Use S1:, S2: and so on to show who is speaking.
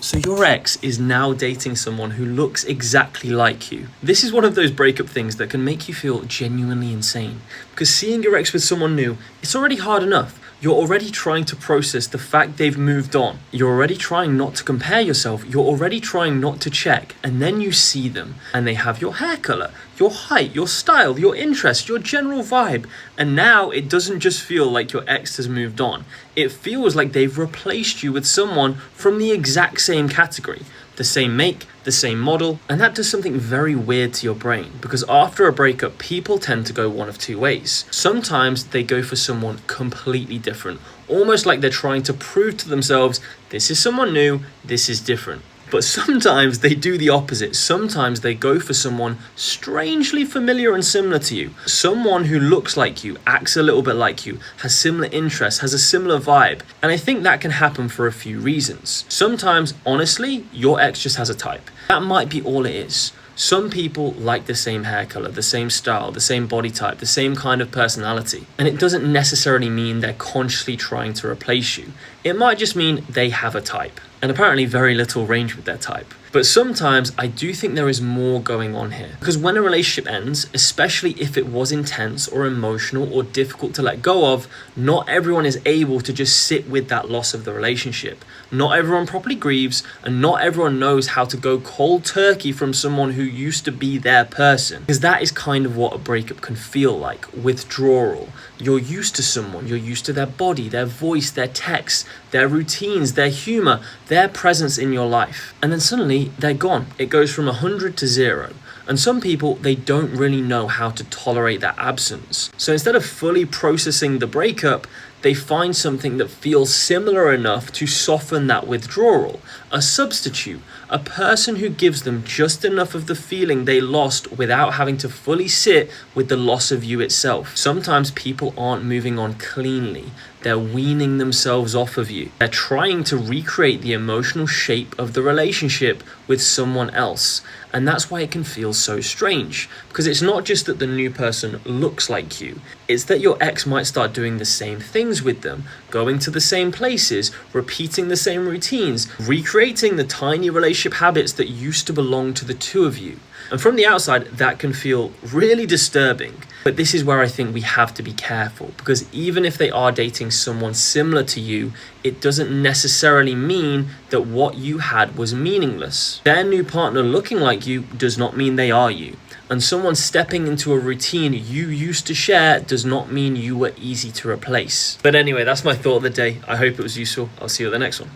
S1: So your ex is now dating someone who looks exactly like you. This is one of those breakup things that can make you feel genuinely insane. Because seeing your ex with someone new, it's already hard enough. You're already trying to process the fact they've moved on. You're already trying not to compare yourself. You're already trying not to check. And then you see them and they have your hair color, your height, your style, your interest, your general vibe. And now it doesn't just feel like your ex has moved on. It feels like they've replaced you with someone from the exact same category. The same make, the same model, and that does something very weird to your brain, because after a breakup, people tend to go one of two ways. Sometimes they go for someone completely different, almost like they're trying to prove to themselves, this is someone new, this is different. But sometimes they do the opposite. Sometimes they go for someone strangely familiar and similar to you. Someone who looks like you, acts a little bit like you, has similar interests, has a similar vibe. And I think that can happen for a few reasons. Sometimes, honestly, your ex just has a type. That might be all it is. Some people like the same hair color, the same style, the same body type, the same kind of personality. And it doesn't necessarily mean they're consciously trying to replace you. It might just mean they have a type, and apparently very little range with their type. But sometimes I do think there is more going on here. Because when a relationship ends, especially if it was intense or emotional or difficult to let go of, not everyone is able to just sit with that loss of the relationship. Not everyone properly grieves, and not everyone knows how to go cold turkey from someone who used to be their person. Because that is kind of what a breakup can feel like, withdrawal. You're used to someone, you're used to their body, their voice, their texts, their routines, their humor, their presence in your life. And then suddenly they're gone. It goes from 100 to 0. And some people, they don't really know how to tolerate that absence. So instead of fully processing the breakup, they find something that feels similar enough to soften that withdrawal. A substitute, a person who gives them just enough of the feeling they lost without having to fully sit with the loss of you itself. Sometimes people aren't moving on cleanly. They're weaning themselves off of you. They're trying to recreate the emotional shape of the relationship with someone else. And that's why it can feel so strange. Because it's not just that the new person looks like you. It's that your ex might start doing the same things with them, going to the same places, repeating the same routines, recreating the tiny relationship habits that used to belong to the two of you. And from the outside, that can feel really disturbing. But this is where I think we have to be careful, because even if they are dating someone similar to you, it doesn't necessarily mean that what you had was meaningless. Their new partner looking like you does not mean they are you. And someone stepping into a routine you used to share does not mean you were easy to replace. But anyway, that's my thought of the day. I hope it was useful. I'll see you at the next one.